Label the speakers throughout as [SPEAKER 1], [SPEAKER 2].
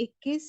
[SPEAKER 1] 21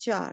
[SPEAKER 1] 4।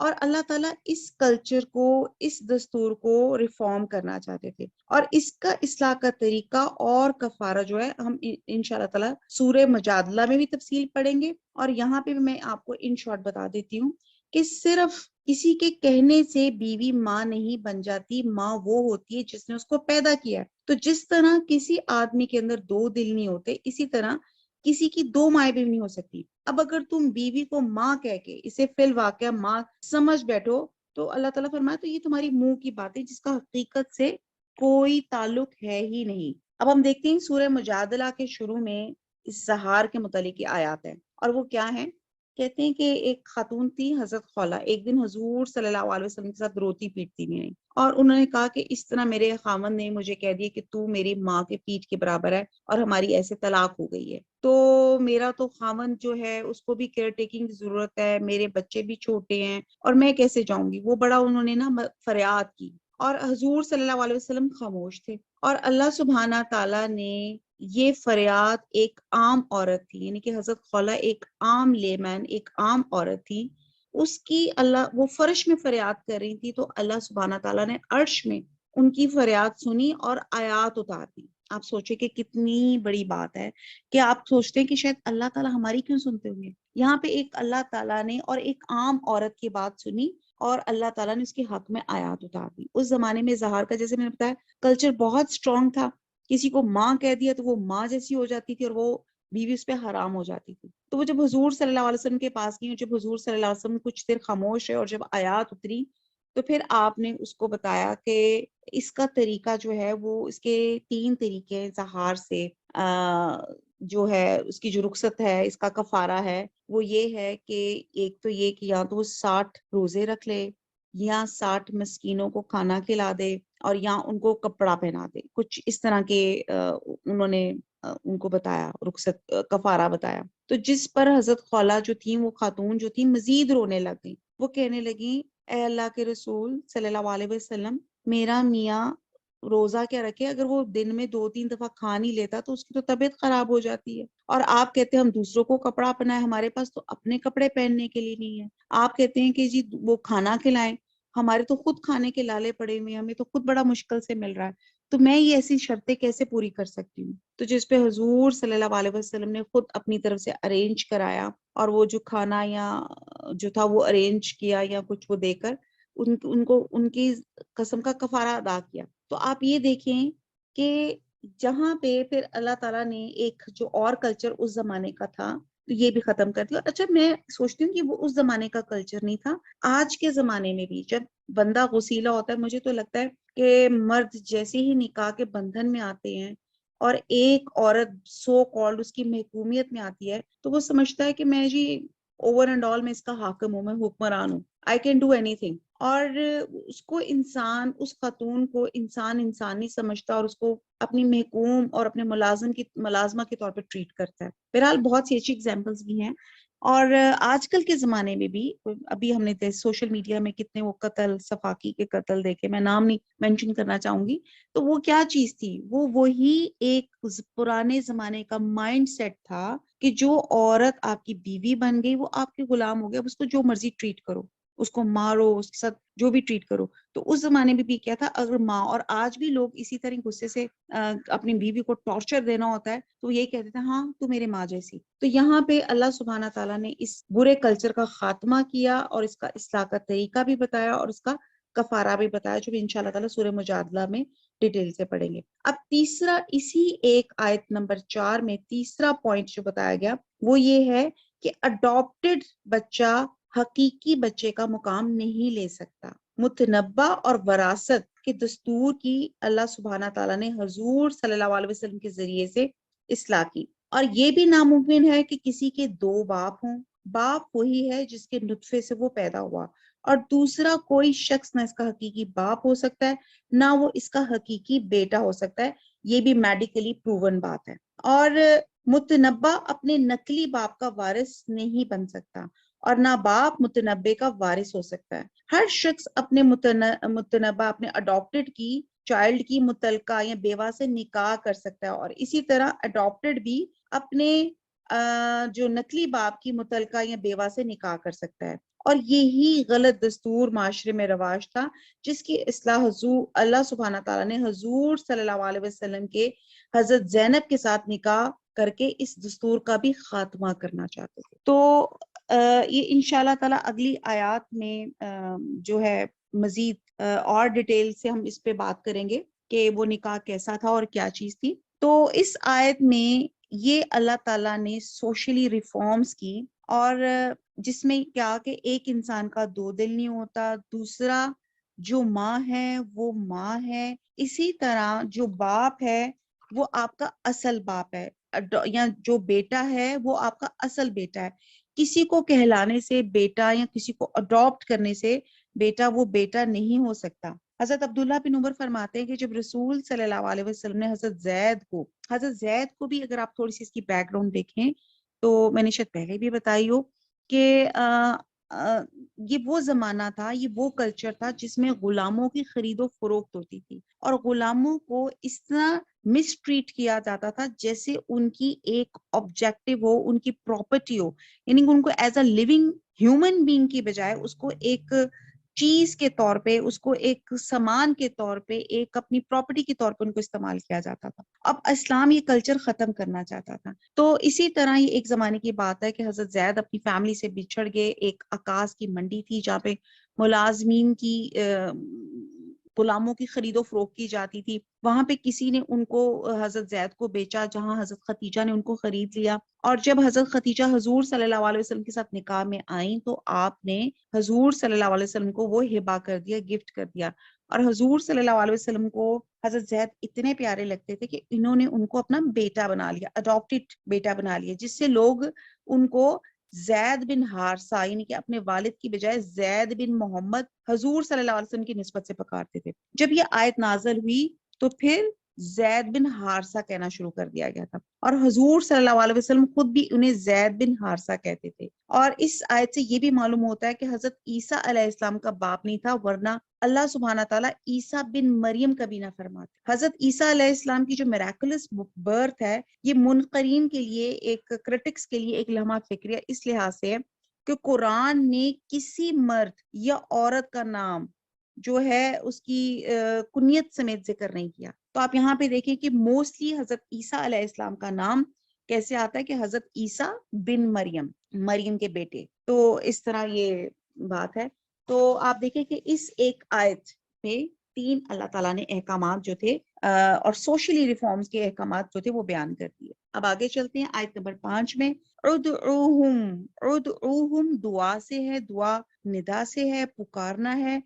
[SPEAKER 1] اور اللہ تعالیٰ اس کلچر کو، اس دستور کو ریفارم کرنا چاہتے تھے، اور اس کا اصلاح کا طریقہ اور کفارہ جو ہے ہم انشاءاللہ تعالیٰ سورہ مجادلہ میں بھی تفصیل پڑھیں گے، اور یہاں پہ بھی میں آپ کو ان شارٹ بتا دیتی ہوں کہ صرف کسی کے کہنے سے بیوی ماں نہیں بن جاتی، ماں وہ ہوتی ہے جس نے اس کو پیدا کیا ہے۔ تو جس طرح کسی آدمی کے اندر دو دل نہیں ہوتے، اسی طرح کسی کی دو مائیں بھی نہیں ہو سکتی۔ اب اگر تم بیوی کو ماں کہہ کے اسے فی الواقع ماں سمجھ بیٹھو تو اللہ تعالیٰ فرمایا تو یہ تمہاری منہ کی بات ہے جس کا حقیقت سے کوئی تعلق ہے ہی نہیں۔ اب ہم دیکھتے ہیں سورہ مجادلہ کے شروع میں اس سہار کے متعلق آیات ہیں، اور وہ کیا ہیں؟ کہتے ہیں کہ ایک خاتون تھی حضرت خولہ، ایک دن حضور صلی اللہ علیہ وسلم کے ساتھ روتی پیٹتی نہیں، اور انہوں نے کہا کہ اس طرح میرے خاوند نے مجھے کہہ دیا کہ تو میری ماں کے پیٹ کے برابر ہے، اور ہماری ایسے طلاق ہو گئی ہے، تو میرا تو خاوند جو ہے اس کو بھی کیئر ٹیکنگ کی ضرورت ہے، میرے بچے بھی چھوٹے ہیں، اور میں کیسے جاؤں گی؟ وہ بڑا انہوں نے نا فریاد کی، اور حضور صلی اللہ علیہ وسلم خاموش تھے، اور اللہ سبحانہ تعالیٰ نے یہ فریاد ایک عام عورت تھی، یعنی کہ حضرت خولہ ایک عام لیمین، ایک عام عورت تھی، اس کی اللہ وہ فرش میں فریاد کر رہی تھی، تو اللہ سبحانہ تعالیٰ نے عرش میں ان کی فریاد سنی اور آیات اتار دی۔ آپ سوچیں کہ کتنی بڑی بات ہے کہ آپ سوچتے ہیں کہ شاید اللہ تعالیٰ ہماری کیوں سنتے ہوں گے؟ یہاں پہ ایک اللہ تعالیٰ نے اور ایک عام عورت کی بات سنی، اور اللہ تعالیٰ نے اس کے حق میں آیات اتار دی۔ اس زمانے میں زہار کا، جیسے میں نے بتایا، کلچر بہت اسٹرانگ تھا، کسی کو ماں کہہ دیا تو وہ ماں جیسی ہو جاتی تھی، اور وہ بیوی اس پہ حرام ہو جاتی تھی۔ تو وہ جب حضور صلی اللہ علیہ وسلم کے پاس گئی، اور جب حضور صلی اللہ علیہ وسلم کچھ دیر خاموش ہے اور جب آیات اتری، تو پھر آپ نے اس کو بتایا کہ اس کا طریقہ جو ہے وہ، اس کے 3 طریقے ہیں زہار سے جو ہے اس کی جو رخصت ہے، اس کا کفارہ ہے، وہ یہ ہے کہ ایک تو یہ کہ یا تو وہ 60 روزے رکھ لے، یا 60 مسکینوں کو کھانا کھلا دے، اور یا ان کو کپڑا پہنا دے، کچھ اس طرح کے انہوں نے ان کو بتایا، رخصت کفارہ بتایا۔ تو جس پر حضرت خولہ جو تھی، وہ خاتون جو تھی، مزید رونے لگ گئی، وہ کہنے لگی اے اللہ کے رسول صلی اللہ علیہ وسلم، میرا میاں روزہ کیا رکھے، اگر وہ دن میں 2-3 دفعہ کھا نہیں لیتا تو اس کی تو طبیعت خراب ہو جاتی ہے، اور آپ کہتے ہیں ہم دوسروں کو کپڑا پہنائیں، ہمارے پاس تو اپنے کپڑے پہننے کے لیے نہیں ہے۔ آپ کہتے ہیں کہ جی وہ کھانا کھلائیں، ہمارے تو خود کھانے کے لالے پڑے ہوئے ہیں، ہمیں تو خود بڑا مشکل سے مل رہا ہے، تو میں یہ ایسی شرطیں کیسے پوری کر سکتی ہوں؟ تو جس پہ حضور صلی اللہ علیہ وسلم نے خود اپنی طرف سے ارینج کرایا، اور وہ جو کھانا یا جو تھا وہ ارینج کیا، یا کچھ وہ دے کر ان کو ان کی قسم کا کفارہ ادا کیا۔ تو آپ یہ دیکھیں کہ جہاں پہ پھر اللہ تعالیٰ نے ایک جو اور کلچر اس زمانے کا تھا تو یہ بھی ختم کر دیا۔ اور اچھا، میں سوچتی ہوں کہ وہ اس زمانے کا کلچر نہیں تھا، آج کے زمانے میں بھی جب بندہ غسیلہ ہوتا ہے، مجھے تو لگتا ہے کہ مرد جیسے ہی نکاح کے بندھن میں آتے ہیں اور ایک عورت سو کالڈ اس کی محکومیت میں آتی ہے، تو وہ سمجھتا ہے کہ میں جی اوور اینڈ آل میں اس کا حاکم ہوں، میں حکمران ہوں، I can do any thing, اور اس کو انسان، اس خاتون کو انسان نہیں سمجھتا، اور اس کو اپنی محکوم اور اپنے ملازمہ کے طور پر ٹریٹ کرتا ہے۔ بہرحال بہت سی اچھی ایگزامپلس بھی ہیں، اور آج کل کے زمانے میں بھی ابھی ہم نے سوشل میڈیا میں کتنے وہ قتل، صفاقی کے قتل دیکھے، میں نام نہیں مینشن کرنا چاہوں گی، تو وہ کیا چیز تھی؟ وہ وہی ایک پرانے زمانے کا مائنڈ سیٹ تھا کہ جو عورت آپ کی بیوی بن گئی وہ آپ کے غلام ہو گیا، اب اس کو جو مرضی ٹریٹ کرو، اس کو مارو، اس کے ساتھ جو بھی ٹریٹ کرو۔ تو اس زمانے میں بھی کیا تھا، اگر ماں، اور آج بھی لوگ اسی طرح غصے سے اپنی بیوی کو ٹارچر دینا ہوتا ہے تو یہی کہتے تھے ہاں تو میرے ماں جیسی۔ تو یہاں پہ اللہ سبحانہ تعالیٰ نے اس برے کلچر کا خاتمہ کیا، اور اس کا اصلاح کا طریقہ بھی بتایا، اور اس کا کفارہ بھی بتایا، جو بھی انشاءاللہ تعالیٰ سورہ مجادلہ میں ڈیٹیل سے پڑھیں گے۔ اب تیسرا، اسی ایک آیت نمبر 4 میں تیسرا پوائنٹ جو بتایا گیا وہ یہ ہے کہ اڈاپٹڈ بچہ حقیقی بچے کا مقام نہیں لے سکتا۔ متنبع اور وراثت کے دستور کی اللہ سبحانہ تعالیٰ نے حضور صلی اللہ علیہ وسلم کے ذریعے سے اصلاح کی، اور یہ بھی ناممکن ہے کہ کسی کے 2 باپ ہوں، باپ وہی ہے جس کے نطفے سے وہ پیدا ہوا، اور دوسرا کوئی شخص نہ اس کا حقیقی باپ ہو سکتا ہے، نہ وہ اس کا حقیقی بیٹا ہو سکتا ہے، یہ بھی میڈیکلی پروون بات ہے۔ اور متنبع اپنے نقلی باپ کا وارث نہیں بن سکتا، اور نہ باپ متنبع کا وارث ہو سکتا ہے۔ ہر شخص اپنے متنبع، اپنے اڈاپٹڈ کی چائلڈ کی متعلقہ یا بیوہ سے نکاح کر سکتا ہے، اور اسی طرح اڈاپٹڈ بھی اپنے جو نقلی باپ کی متعلقہ یا بیوہ سے نکاح کر سکتا ہے، اور یہی غلط دستور معاشرے میں رواج تھا جس کی اصلاح حضور اللہ سبحانہ تعالیٰ نے حضور صلی اللہ علیہ وسلم کے حضرت زینب کے ساتھ نکاح کر کے اس دستور کا بھی خاتمہ کرنا چاہتے تھے۔ تو یہ انشاءاللہ تعالیٰ اگلی آیات میں جو ہے مزید اور ڈیٹیل سے ہم اس پہ بات کریں گے کہ وہ نکاح کیسا تھا اور کیا چیز تھی۔ تو اس آیت میں یہ اللہ تعالیٰ نے سوشلی ریفارمز کی، اور جس میں کیا کہ ایک انسان کا دو دل نہیں ہوتا، دوسرا جو ماں ہے وہ ماں ہے، اسی طرح جو باپ ہے وہ آپ کا اصل باپ ہے، یا جو بیٹا ہے وہ آپ کا اصل بیٹا ہے۔ کسی کو کہلانے سے بیٹا یا کسی کو اڈاپٹ کرنے سے بیٹا وہ بیٹا نہیں ہو سکتا۔ حضرت عبداللہ بن عمر فرماتے ہیں کہ جب رسول صلی اللہ علیہ وسلم نے حضرت زید کو بھی اگر آپ تھوڑی سی اس کی بیک گراؤنڈ دیکھیں تو میں نے شاید پہلے بھی بتائی ہو کہ یہ وہ زمانہ تھا، یہ وہ کلچر تھا جس میں غلاموں کی خرید و فروخت ہوتی تھی، اور غلاموں کو اس طرح مس ٹریٹ کیا جاتا تھا جیسے ان کی ایک آبجیکٹو ہو، ان کی پراپرٹی ہو، یعنی ان کو as a living human being کی بجائے اس کو ایک چیز کے طور پہ، اس کو ایک سامان کے طور پہ، ایک اپنی پراپرٹی کے طور پہ ان کو استعمال کیا جاتا تھا۔ اب اسلام یہ کلچر ختم کرنا چاہتا تھا، تو اسی طرح یہ ایک زمانے کی بات ہے کہ حضرت زید اپنی فیملی سے بچھڑ گئے۔ ایک عکاظ کی منڈی تھی جہاں پہ ملازمین کی غلاموں کی خرید و فروخت کی جاتی تھی، وہاں پہ کسی نے ان کو حضرت زید کو بیچا، جہاں حضرت خدیجہ نے ان کو خرید لیا، اور جب حضرت خدیجہ حضور صلی اللہ علیہ وسلم کے ساتھ نکاح میں آئیں تو آپ نے حضور صلی اللہ علیہ وسلم کو وہ ہبہ کر دیا، گفٹ کر دیا، اور حضور صلی اللہ علیہ وسلم کو حضرت زید اتنے پیارے لگتے تھے کہ انہوں نے ان کو اپنا بیٹا بنا لیا، اڈاپٹڈ بیٹا بنا لیا، جس سے لوگ ان کو زید بن حارثہ یعنی کہ اپنے والد کی بجائے زید بن محمد حضور صلی اللہ علیہ وسلم کی نسبت سے پکارتے تھے۔ جب یہ آیت نازل ہوئی تو پھر زید بن حارثہ کہنا شروع کر دیا گیا تھا، اور حضور صلی اللہ علیہ وسلم خود بھی انہیں زید بن حارثہ کہتے تھے۔ اور اس آیت سے یہ بھی معلوم ہوتا ہے کہ حضرت عیسیٰ علیہ السلام کا باپ نہیں تھا، ورنہ اللہ سبحانہ تعالیٰ عیسیٰ بن مریم کا بھی نہ فرماتے۔ حضرت عیسیٰ علیہ السلام کی جو میراکلس برتھ ہے، یہ منکرین کے لیے، ایک کرٹکس کے لیے ایک لمحہ فکریہ اس لحاظ سے ہے کہ قرآن نے کسی مرد یا عورت کا نام جو ہے اس کی کنیت سمیت ذکر نہیں کیا۔ تو آپ یہاں پہ دیکھیں کہ موسٹلی حضرت عیسیٰ علیہ السلام کا نام کیسے آتا ہے کہ حضرت عیسیٰ بن مریم، مریم کے بیٹے۔ تو اس طرح یہ بات ہے۔ تو آپ دیکھیں کہ اس ایک آیت میں 3 اللہ تعالیٰ نے احکامات جو تھے اور سوشلی ریفارمز کے احکامات جو تھے وہ بیان کر دیے۔ اب آگے چلتے ہیں آیت نمبر 5 میں، ادعوہم، ادعوہم دعا سے ہے، دعا ندا سے ہے، پکارنا ہے،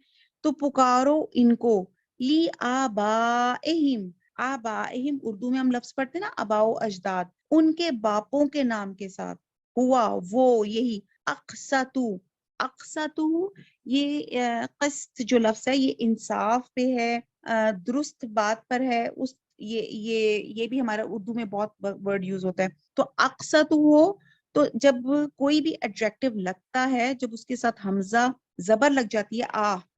[SPEAKER 1] تو پکارو ان کو، لی آبائہم، آبائہم اردو میں ہم لفظ پڑھتے ہیں نا آباء و اجداد، ان کے باپوں کے نام کے ساتھ، ہوا وہ یہی، اقسطو، اقسطو یہ قسط جو لفظ ہے یہ انصاف پہ ہے، درست بات پر ہے، اس یہ بھی ہمارا اردو میں بہت ورڈ یوز ہوتا ہے۔ تو اقسط ہو تو جب کوئی بھی ایڈجیکٹو لگتا ہے، جب اس کے ساتھ حمزہ زبر لگ جاتی ہے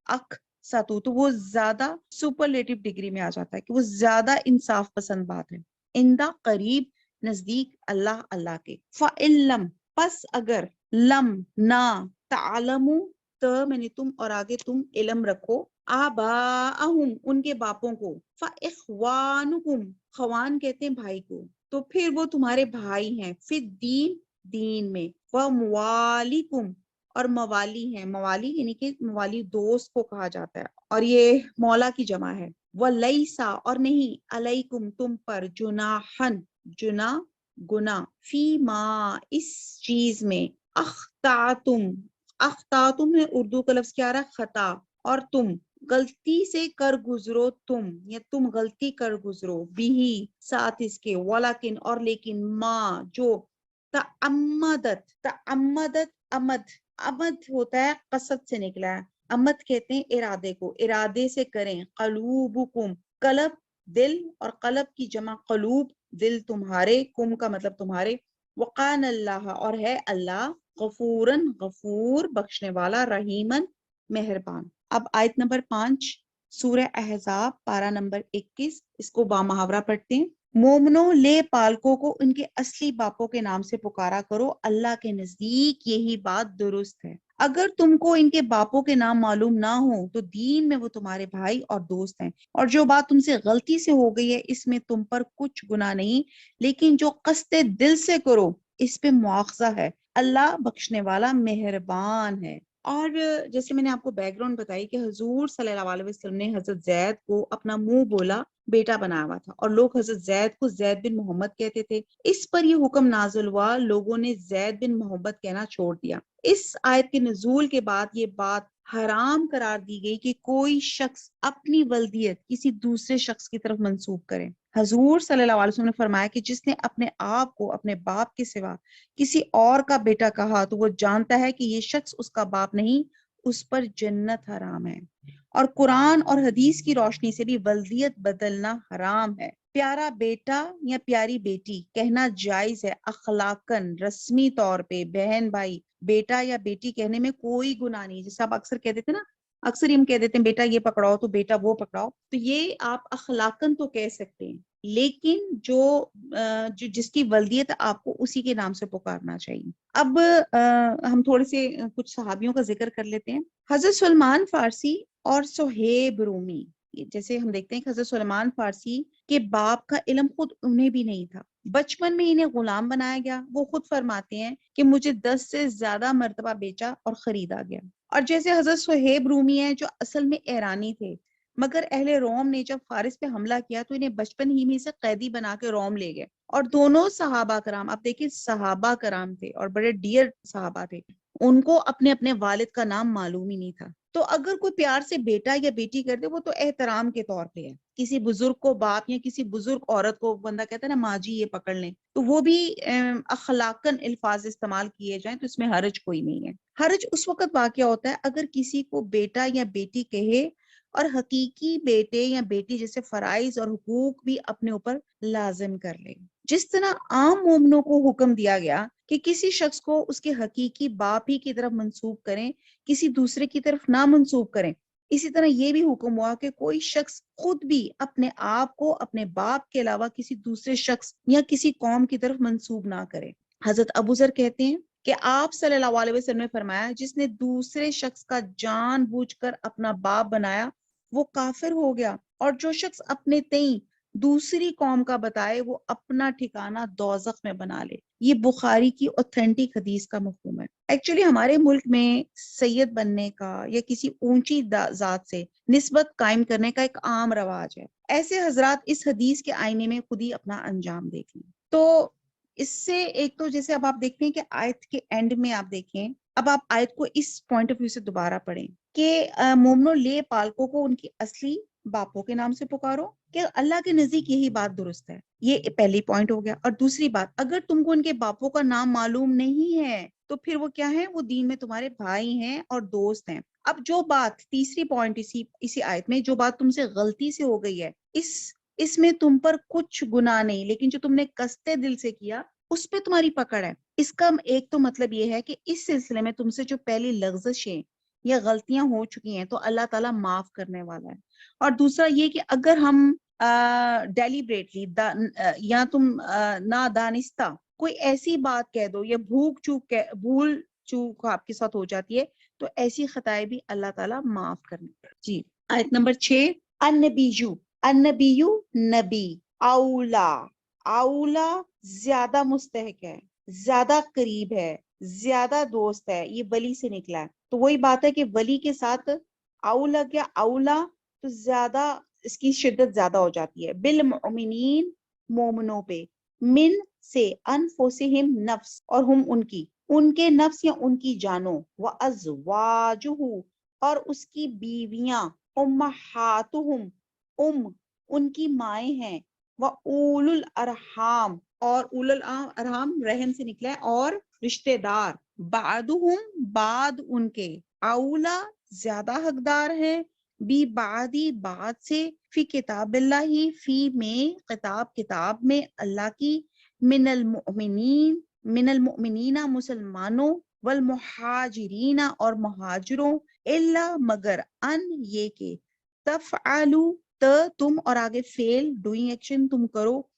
[SPEAKER 1] اق ساتو، تو وہ زیادہ سپرلیٹو ڈگری میں آ جاتا ہے کہ وہ زیادہ انصاف پسند بات ہے۔ اندہ قریب، نزدیک، اللہ اللہ کے، فَإِلَّمْ پس اگر، لم نہ، تعلمو تو میں نے تم اور آگے تم علم رکھو، آباءہم ان کے باپوں کو، فَإِخْوَانُكُمْ خوان کہتے ہیں بھائی کو، تو پھر وہ تمہارے بھائی ہیں، فی الدین دین میں، وَمْوَالِكُمْ اور موالی ہیں، موالی یعنی کہ موالی دوست کو کہا جاتا ہے، اور یہ مولا کی جمع ہے، وَلَيْسَ اور نہیں، علیکم تم پر، جناحن جنا گناہ، فی ما اس چیز میں، اخطأتم، اخطأتم میں اردو کا لفظ کیا رہا ہے خطا، اور تم غلطی سے کر گزرو، تم یا تم غلطی کر گزرو، بھی ساتھ اس کے، ولیکن اور لیکن، ما جو، تعمدت، تعمدت امد، امد ہوتا ہے قصد سے نکلا ہے، امد کہتے ہیں ارادے کو، ارادے سے کریں، قلوبکم قلب دل، اور قلب کی جمع قلوب دل تمہارے، کم کا مطلب تمہارے، وقان اللہ اور ہے اللہ، غفورن غفور بخشنے والا، رحیمن مہربان۔ اب آیت نمبر 5 سورہ احزاب پارہ نمبر 21، اس کو با محاورہ پڑھتے ہیں۔ مومنوں لے پالکوں کو ان کے اصلی باپوں کے نام سے پکارا کرو، اللہ کے نزدیک یہی بات درست ہے۔ اگر تم کو ان کے باپوں کے نام معلوم نہ ہو تو دین میں وہ تمہارے بھائی اور دوست ہیں، اور جو بات تم سے غلطی سے ہو گئی ہے اس میں تم پر کچھ گناہ نہیں، لیکن جو قصد دل سے کرو اس پہ مواخذہ ہے، اللہ بخشنے والا مہربان ہے۔ اور جیسے میں نے آپ کو بیک گراؤنڈ بتائی کہ حضور صلی اللہ علیہ وسلم نے حضرت زید کو اپنا منہ بولا بیٹا بنایا ہوا تھا، اور لوگ حضرت زید کو زید بن محمد کہتے تھے۔ اس پر یہ حکم نازل ہوا، لوگوں نے زید بن محمد کہنا چھوڑ دیا۔ اس آیت کے نزول کے بعد یہ بات حرام قرار دی گئی کہ کوئی شخص اپنی ولدیت کسی دوسرے شخص کی طرف منسوب کرے۔ حضور صلی اللہ علیہ وسلم نے فرمایا کہ جس نے اپنے آپ کو اپنے باپ کے سوا کسی اور کا بیٹا کہا تو وہ جانتا ہے کہ یہ شخص اس کا باپ نہیں، اس پر جنت حرام ہے۔ اور قرآن اور حدیث کی روشنی سے بھی ولدیت بدلنا حرام ہے۔ پیارا بیٹا یا پیاری بیٹی کہنا جائز ہے اخلاقاً، رسمی طور پہ بہن بھائی بیٹا یا بیٹی کہنے میں کوئی گناہ نہیں، جیسے آپ اکثر کہہ دیتے نا، اکثر ہم کہہ دیتے ہیں بیٹا یہ پکڑاؤ تو بیٹا وہ پکڑاؤ، تو یہ آپ اخلاقاً تو کہہ سکتے ہیں، لیکن جو جس کی ولدیت آپ کو اسی کے نام سے پکارنا چاہیے۔ اب ہم تھوڑے سے کچھ صحابیوں کا ذکر کر لیتے ہیں۔ حضرت سلمان فارسی اور صہیب رومی، جیسے ہم دیکھتے ہیں کہ حضرت سلمان فارسی کے باپ کا علم خود انہیں بھی نہیں تھا، بچپن میں انہیں غلام بنایا گیا۔ وہ خود فرماتے ہیں کہ مجھے 10 سے زیادہ مرتبہ بیچا اور خریدا گیا۔ اور جیسے حضرت صہیب رومی ہیں جو اصل میں ایرانی تھے، مگر اہل روم نے جب فارس پہ حملہ کیا تو انہیں بچپن ہی میں سے قیدی بنا کے روم لے گئے۔ اور دونوں صحابہ کرام، آپ دیکھیں صحابہ کرام تھے اور بڑے ڈیئر صحابہ تھے، ان کو اپنے اپنے والد کا نام معلوم ہی نہیں تھا۔ تو اگر کوئی پیار سے بیٹا یا بیٹی کر دے وہ تو احترام کے طور پہ ہے، کسی بزرگ کو باپ یا کسی بزرگ عورت کو بندہ کہتا ہے نا ماں جی یہ پکڑ لیں، تو وہ بھی اخلاقاً الفاظ استعمال کیے جائیں تو اس میں حرج کوئی نہیں ہے۔ حرج اس وقت واقع ہوتا ہے اگر کسی کو بیٹا یا بیٹی کہے اور حقیقی بیٹے یا بیٹی جیسے فرائض اور حقوق بھی اپنے اوپر لازم کر لے۔ جس طرح عام مومنوں کو حکم دیا گیا کہ کسی شخص کو اس کے حقیقی باپ ہی کی طرف منسوب کریں، کسی دوسرے کی طرف نہ منسوب کریں، اسی طرح یہ بھی حکم ہوا کہ کوئی شخص خود بھی اپنے آپ کو اپنے باپ کے علاوہ کسی دوسرے شخص یا کسی قوم کی طرف منسوب نہ کرے۔ حضرت ابو ذر کہتے ہیں کہ آپ صلی اللہ علیہ وسلم نے فرمایا جس نے دوسرے شخص کا جان بوجھ کر اپنا باپ بنایا وہ کافر ہو گیا، اور جو شخص اپنے تئیں دوسری قوم کا بتائے وہ اپنا ٹھکانہ دوزخ میں بنا لے۔ یہ بخاری کی اوتھینٹک حدیث کا مفہوم ہے۔ ایکچولی ہمارے ملک میں سید بننے کا یا کسی اونچی ذات سے نسبت قائم کرنے کا ایک عام رواج ہے۔ ایسے حضرات اس حدیث کے آئینے میں خود ہی اپنا انجام دیکھ لیں۔ تو اس سے ایک تو جیسے اب آپ دیکھتے ہیں کہ آیت کے اینڈ میں آپ دیکھیں، اب آپ آیت کو اس پوائنٹ آف ویو سے دوبارہ پڑھیں کہ مومنوں لے پالکوں کو ان کی اصلی باپوں کے نام سے پکارو کہ اللہ کے نزدیک یہی بات درست ہے۔ یہ پہلی پوائنٹ ہو گیا۔ اور دوسری بات، اگر تم کو ان کے باپوں کا نام معلوم نہیں ہے تو پھر وہ کیا ہے، وہ دین میں تمہارے بھائی ہیں اور دوست ہیں۔ اب جو بات تیسری پوائنٹ اسی آیت میں، جو بات تم سے غلطی سے ہو گئی ہے، اس میں تم پر کچھ گناہ نہیں، لیکن جو تم نے قصد دل سے کیا اس پہ تمہاری پکڑ ہے۔ اس کا ایک تو مطلب یہ ہے کہ اس سلسلے میں تم سے جو پہلی لغزشیں یا غلطیاں ہو چکی ہیں تو اللہ تعالیٰ معاف کرنے والا ہے۔ اور دوسرا یہ کہ اگر ہم ڈیلیبریٹلی یا تم نادانستہ کوئی ایسی بات کہہ دو یا بھول چوک آپ کے ساتھ ہو جاتی ہے تو ایسی خطائیں بھی اللہ تعالیٰ معاف کرنے۔ جی، آیت نمبر 6، النبیو، النبیو نبی، اولا، اولا زیادہ مستحق ہے، زیادہ قریب ہے، زیادہ دوست ہے، یہ ولی سے نکلا ہے۔ تو وہی بات ہے کہ ولی کے ساتھ اولا کیا، اولا تو زیادہ اس کی شدت زیادہ ہو جاتی ہے۔ بالمؤمنین، مومنوں پہ، من سے، انفسہم نفس، اور ہم ان کے نفس یا ان کی جانوں، وازواجہ، اور اس کی بیویاں، امہاتہم، ان کی مائیں ہیں، واول الارحام، اور اول الارحام رحم سے نکلا ہے، اور رشتہ دار، بعدہم، بعد ان کے، اولا زیادہ حقدار ہے، بی بعدی بعد سے، فی کتاب اللہ ہی، فی میں کتاب میں اللہ کی، من المؤمنین مسلمانوں، والمہاجرین اور مہاجروں، الا مگر، ان یہ کہ، تفعلوا تم اور آگے فعل ڈوئنگ ایکشن تم کرو،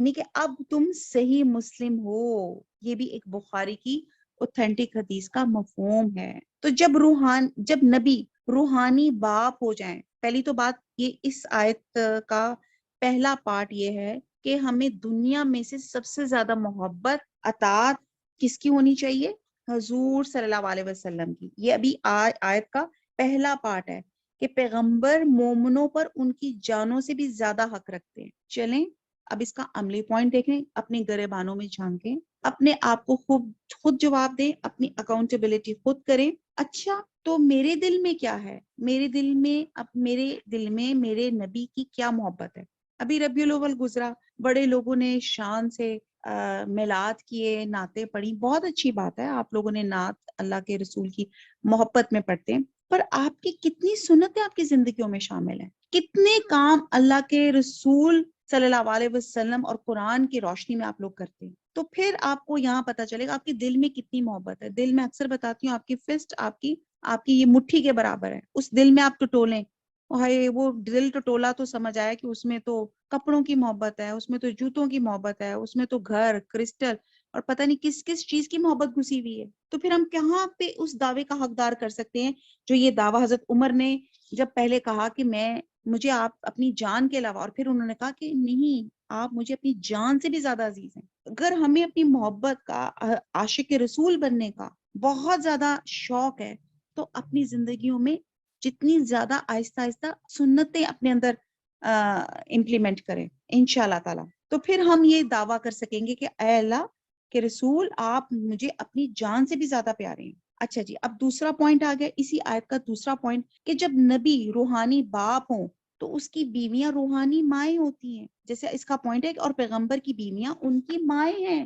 [SPEAKER 1] یعنی کہ اب تم صحیح مسلم ہو. یہ بھی ایک بخاری کی اوتھینٹک حدیث کا مفہوم ہے. تو جب نبی روحانی باپ ہو جائیں، پہلی تو بات یہ اس آیت کا پہلا پارٹ یہ ہے کہ ہمیں دنیا میں سے سب سے زیادہ محبت اطاعت کس کی ہونی چاہیے؟ حضور صلی اللہ علیہ وسلم کی. یہ ابھی آیت کا پہلا پارٹ ہے کہ پیغمبر مومنوں پر ان کی جانوں سے بھی زیادہ حق رکھتے ہیں. چلیں اب اس کا عملی پوائنٹ دیکھیں، اپنے گریبانوں میں جھانکیں، اپنے آپ کو خود جواب دیں، اپنی اکاؤنٹیبلٹی خود کریں. اچھا تو میرے دل میں کیا ہے؟ میرے دل میں میرے نبی کی کیا محبت ہے؟ ابھی ربیع الاول گزرا، بڑے لوگوں نے شان سے میلاد کیے، نعتیں پڑھی، بہت اچھی بات ہے. آپ لوگوں نے نعت اللہ کے رسول کی محبت میں پڑھتے ہیں، پر آپ کی کتنی سنتیں آپ کی زندگیوں میں شامل ہیں؟ کتنے کام اللہ کے رسول صلی اللہ علیہ وسلم اور قرآن کی روشنی میں آپ لوگ کرتے ہیں؟ تو پھر آپ کو یہاں پتا چلے گا آپ کے دل میں کتنی محبت ہے. دل میں اکثر بتاتی ہوں، آپ کی فسٹ آپ کی یہ مٹھی کے برابر ہے. اس دل میں آپ ٹٹولیں، وہ دل ٹٹولا تو سمجھ آیا کہ اس میں تو کپڑوں کی محبت ہے، اس میں تو جوتوں کی محبت ہے، اس میں تو گھر، کرسٹل اور پتہ نہیں کس کس چیز کی محبت گھسی ہوئی ہے. تو پھر ہم کہاں پہ اس دعوے کا حقدار کر سکتے ہیں جو یہ دعویٰ حضرت عمر نے جب پہلے کہا کہ مجھے آپ اپنی جان کے علاوہ، اور پھر انہوں نے کہا کہ نہیں، آپ مجھے اپنی جان سے بھی زیادہ عزیز ہیں. اگر ہمیں اپنی محبت کا، عاشق رسول بننے کا بہت زیادہ شوق ہے تو اپنی زندگیوں میں جتنی زیادہ آہستہ آہستہ سنتیں اپنے اندر امپلیمنٹ کریں انشاءاللہ تعالی، تو پھر ہم یہ دعویٰ کر سکیں گے کہ اے اللہ کے رسول، آپ مجھے اپنی جان سے بھی زیادہ پیارے ہیں. اچھا جی، اب دوسرا پوائنٹ آ گیا، اسی آیت کا دوسرا پوائنٹ کہ جب نبی روحانی باپ ہوں تو اس کی بیویاں روحانی مائیں ہوتی ہیں. جیسے اس کا پوائنٹ ہے اور پیغمبر کی بیویاں ان کی مائیں ہیں.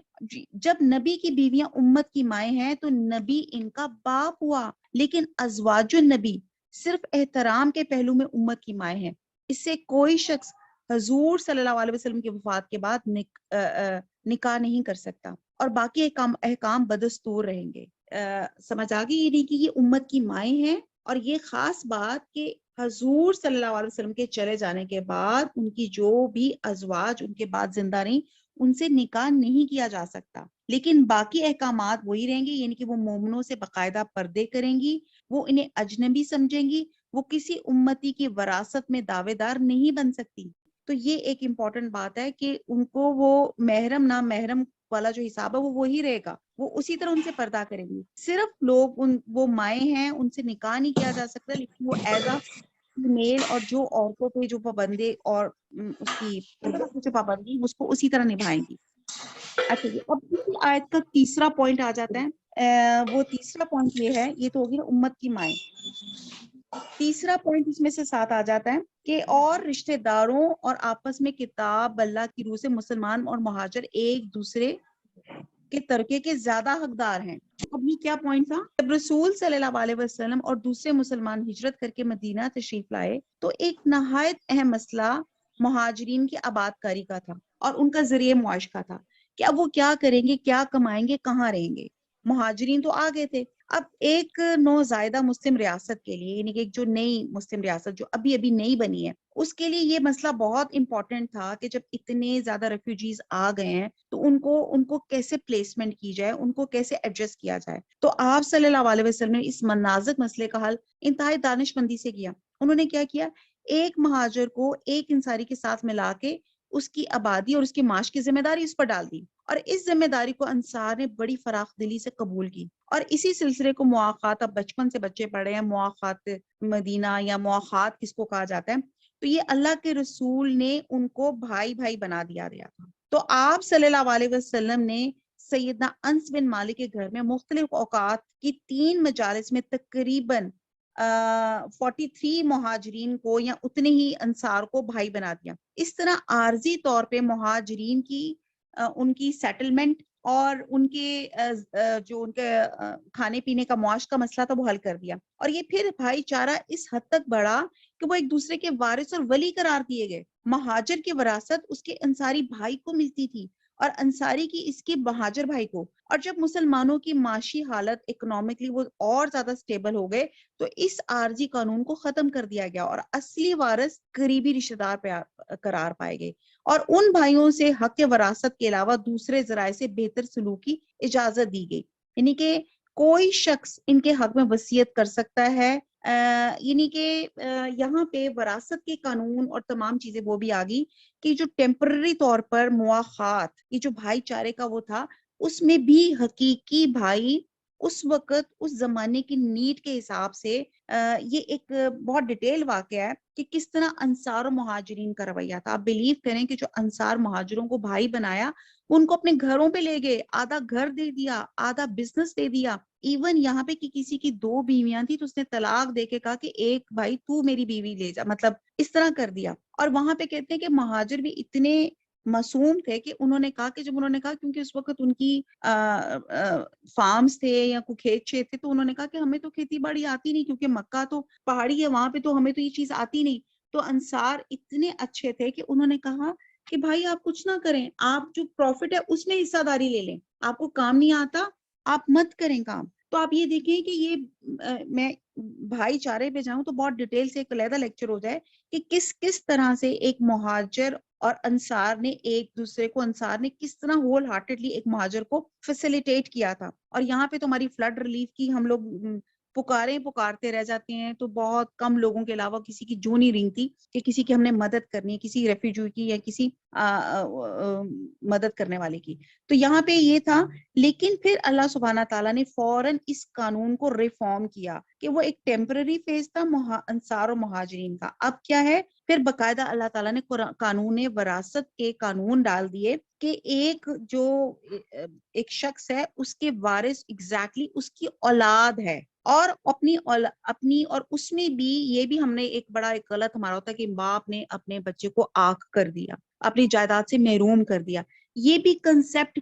[SPEAKER 1] جب نبی کی بیویاں امت کی مائیں ہیں تو نبی ان کا باپ ہوا، لیکن ازواج النبی صرف احترام کے پہلو میں امت کی مائیں ہیں. اس سے کوئی شخص حضور صلی اللہ علیہ وسلم کی وفات کے بعد نکاح نہیں کر سکتا اور باقی احکام بدستور رہیں گے. سمجھ آ گئی؟ یہ نہیں کہ یہ امت کی مائیں ہیں، اور یہ خاص بات کہ حضور صلی اللہ علیہ وسلم کے چلے جانے کے بعد ان کی جو بھی ازواج ان کے بعد زندہ رہیں ان سے نکاح نہیں کیا جا سکتا، لیکن باقی احکامات وہی رہیں گے. یعنی کہ وہ مومنوں سے باقاعدہ پردے کریں گی، وہ انہیں اجنبی سمجھیں گی، وہ کسی امتی کی وراثت میں دعوے دار نہیں بن سکتی. تو یہ ایک امپورٹنٹ بات ہے کہ ان کو وہ محرم نہ محرم والا جو حساب ہے وہ وہی رہے گا، وہ اسی طرح ان سے پردہ کریں گی. صرف لوگ وہ مائیں ہیں، ان سے نکاح نہیں کیا جا سکتا، لیکن وہ ایز اے فیمیل اور جو عورتوں پہ جو پابندی اور اس کی جو پابندی اس کو اسی طرح نبھائیں گی. اچھا جی، اب اسی آیت کا تیسرا پوائنٹ آ جاتا ہے. وہ تیسرا پوائنٹ یہ ہے، یہ تو ہوگی نا امت کی مائیں. تیسرا پوائنٹ اس میں سے ساتھ آ جاتا ہے کہ اور رشتہ داروں اور آپس میں کتاب اللہ کی روح سے مسلمان اور مہاجر ایک دوسرے کے ترکے کے زیادہ حقدار ہیں. اب یہ کیا پوائنٹ تھا؟ جب رسول صلی اللہ علیہ وسلم اور دوسرے مسلمان ہجرت کر کے مدینہ تشریف لائے تو ایک نہایت اہم مسئلہ مہاجرین کی آباد کاری کا تھا اور ان کا ذریعہ معاش کا تھا کہ اب وہ کیا کریں گے، کیا کمائیں گے، کہاں رہیں گے. مہاجرین تو آ گئے تھے، اب ایک نوزائیدہ مسلم ریاست کے لیے، یعنی کہ ایک جو نئی مسلم ریاست جو ابھی نئی بنی ہے، اس کے لیے یہ مسئلہ بہت امپورٹنٹ تھا کہ جب اتنے زیادہ ریفیوجیز آ گئے ہیں تو ان کو کیسے پلیسمنٹ کی جائے، ان کو کیسے ایڈجسٹ کیا جائے. تو آپ صلی اللہ علیہ وسلم نے اس نازک مسئلے کا حل انتہائی دانش مندی سے کیا. انہوں نے کیا کیا؟ ایک مہاجر کو ایک انصاری کے ساتھ ملا کے اس کی آبادی اور اس کی معاش کی ذمہ داری اس پر ڈال دی، اور اس ذمہ داری کو انصار نے بڑی فراخ دلی سے قبول کی. اور اسی سلسلے کو مواخات، اب بچپن سے بچے پڑھے ہیں مواخات مدینہ یا مواخات کس کو کہا جاتا ہے، تو یہ اللہ کے رسول نے ان کو بھائی بھائی بنا دیا تھا. تو آپ صلی اللہ علیہ وسلم نے سیدنا انس بن مالک کے گھر میں مختلف اوقات کی 3 مجالس میں تقریباً 43 مہاجرین کو یا اتنے ہی انصار کو بھائی بنا دیا. اس طرح عارضی طور پہ مہاجرین کی ان کی سیٹلمنٹ اور ان کے جو ان کے کھانے پینے کا معاش کا مسئلہ تھا وہ حل کر دیا. اور یہ پھر بھائی چارہ اس حد تک بڑھا کہ وہ ایک دوسرے کے وارث اور ولی قرار دیے گئے. مہاجر کی وراثت اس کے انصاری بھائی کو ملتی تھی اور انصاری کی اس کی مہاجر بھائی کو. اور جب مسلمانوں کی معاشی حالت اکنامکلی وہ اور زیادہ سٹیبل ہو گئے تو اس عارضی قانون کو ختم کر دیا گیا اور اصلی وارث قریبی رشتہ دار پہ قرار پائے گئے اور ان بھائیوں سے حق وراثت کے علاوہ دوسرے ذرائع سے بہتر سلوک کی اجازت دی گئی. یعنی کہ کوئی شخص ان کے حق میں وصیت کر سکتا ہے. یعنی کہ یہاں پہ وراثت کے قانون اور تمام چیزیں وہ بھی آ گئی کہ جو ٹیمپرری طور پر مواخات یہ جو بھائی چارے کا وہ تھا اس میں بھی حقیقی بھائی اس وقت اس زمانے کی نیڈ کے حساب سے یہ ایک بہت ڈیٹیل واقعہ ہے کہ کس طرح انصار و مہاجرین کا رویہ تھا. آپ بلیو کریں کہ جو انصار مہاجروں کو بھائی بنایا ان کو اپنے گھروں پہ لے گئے, آدھا گھر دے دیا, آدھا بزنس دے دیا. ایون یہاں پہ کہ کسی کی 2 بیویاں تھی تو اس نے طلاق دے کے کہا کہ ایک بھائی تو میری بیوی لے جا, مطلب اس طرح کر دیا. اور وہاں پہ کہتے ہیں کہ مہاجر بھی اتنے معصوم تھے کہ انہوں نے کہا کہ جب انہوں نے کہا کیونکہ اس وقت ان کی فارمز تھے یا کوئی کھیت شیت تھے تو انہوں نے کہا کہ ہمیں تو کھیتی باڑی آتی نہیں کیونکہ مکہ تو پہاڑی ہے, وہاں پہ تو ہمیں تو یہ چیز آتی نہیں. تو انصار اتنے اچھے تھے کہ انہوں نے کہا کہ بھائی آپ کچھ نہ کریں, آپ جو پروفٹ ہے اس میں حصہ داری لے لیں, آپ کو کام نہیں آتا آپ مت کریں کام. تو آپ یہ دیکھیں کہ یہ میں بھائی چارے پہ جاؤں تو بہت ڈیٹیل سے ایک علیحدہ لیکچر ہو جائے کہ کس طرح سے ایک مہاجر اور انصار نے ایک دوسرے کو, انصار نے کس طرح ہول ہارٹیڈلی ایک مہاجر کو فیسیلیٹیٹ کیا تھا. اور یہاں پہ تو ہماری فلڈ ریلیف کی ہم لوگ پکارتے رہ جاتے ہیں تو بہت کم لوگوں کے علاوہ کسی کی جو نہیں رنگتی کہ کسی کی ہم نے مدد کرنی ہے, کسی ریفیوجی کی یا کسی مدد کرنے والے کی. تو یہاں پہ یہ تھا, لیکن پھر اللہ سبحانہ تعالیٰ نے فوراً اس قانون کو ریفارم کیا کہ وہ ایک ٹیمپرری فیز تھا انصار و مہاجرین کا. اب کیا ہے, پھر باقاعدہ اللہ تعالیٰ نے قانون وراثت کے قانون ڈال دیے کہ ایک جو ایک شخص ہے اس کے وارث ایگزیکٹلی اس کی اولاد ہے اور اپنی اور اس میں بھی یہ بھی ہم نے ایک بڑا ایک غلط ہمارا ہوتا ہے کہ باپ نے اپنے بچے کو آنکھ کر دیا, اپنی جائیداد سے محروم کر دیا. یہ بھی کنسپٹ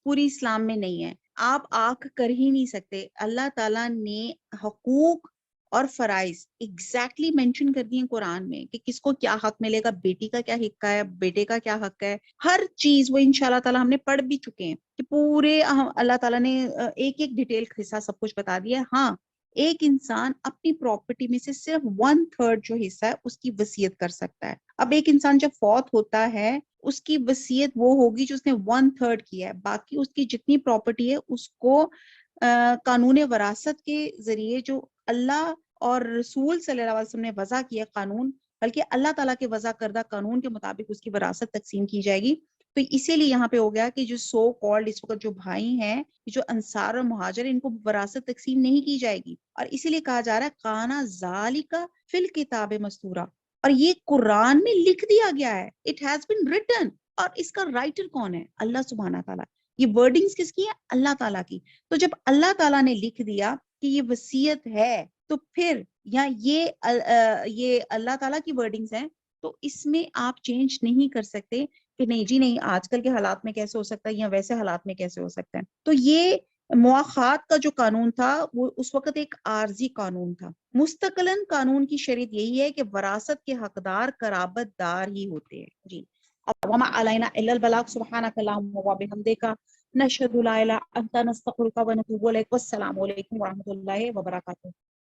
[SPEAKER 1] پوری اسلام میں نہیں ہے. آپ آنکھ کر ہی نہیں سکتے. اللہ تعالیٰ نے حقوق اور فرائض ایگزیکٹلی مینشن کر دیے قرآن میں کہ کس کو کیا حق ملے گا, بیٹی کا کیا حق ہے, بیٹے کا کیا حق ہے, ہر چیز وہ انشاءاللہ تعالیٰ ہم نے پڑھ بھی چکے ہیں کہ پورے اللہ تعالیٰ نے ایک ایک ڈیٹیل حصہ سب کچھ بتا دیا ہے. ہاں, ایک انسان اپنی پراپرٹی میں سے صرف 1/3 جو حصہ ہے اس کی وصیت کر سکتا ہے. اب ایک انسان جب فوت ہوتا ہے اس کی وصیت وہ ہوگی جو اس نے 1/3 کیا ہے, باقی اس کی جتنی پراپرٹی ہے اس کو قانون وراثت کے ذریعے جو اللہ اور رسول صلی اللہ علیہ وسلم نے وضع کیا قانون, بلکہ اللہ تعالیٰ کے وضع کردہ قانون کے مطابق اس کی وراثت تقسیم کی جائے گی. تو اسی لیے یہاں پہ ہو گیا کہ جو سو کالڈ اس وقت جو بھائی ہیں, جو انصار اور مہاجر, ان کو وراثت تقسیم نہیں کی جائے گی. اور اسی لیے کہا جا رہا ہے کانا ذالک فی الکتاب مستورا, اور یہ قرآن میں لکھ دیا گیا ہے, اٹ ہیز بین ریٹن. اور اس کا رائٹر کون ہے؟ اللہ سبحانہ تعالیٰ. یہ ورڈنگز کس کی ہے؟ اللہ تعالیٰ کی. تو جب اللہ تعالیٰ نے لکھ دیا کہ یہ وصیت ہے تو پھر یا یہ اللہ تعالیٰ کی ورڈنگز ہیں تو اس میں آپ چینج نہیں کر سکتے کہ نہیں جی نہیں آج کل کے حالات میں کیسے ہو سکتا ہے یا ویسے حالات میں کیسے ہو سکتا ہے. تو یہ مواخات کا جو قانون تھا وہ اس وقت ایک عارضی قانون تھا. مستقلاً قانون کی شریط یہی ہے کہ وراثت کے حقدار قرابت دار ہی ہوتے ہیں. جی, وما علینا الا البلاغ. سبحانک اللہم و بحمدک نشہد لا الہ الا انت نستغفرک و نتوب الیک. والسلام علیکم ورحمۃ اللہ وبرکاتہ.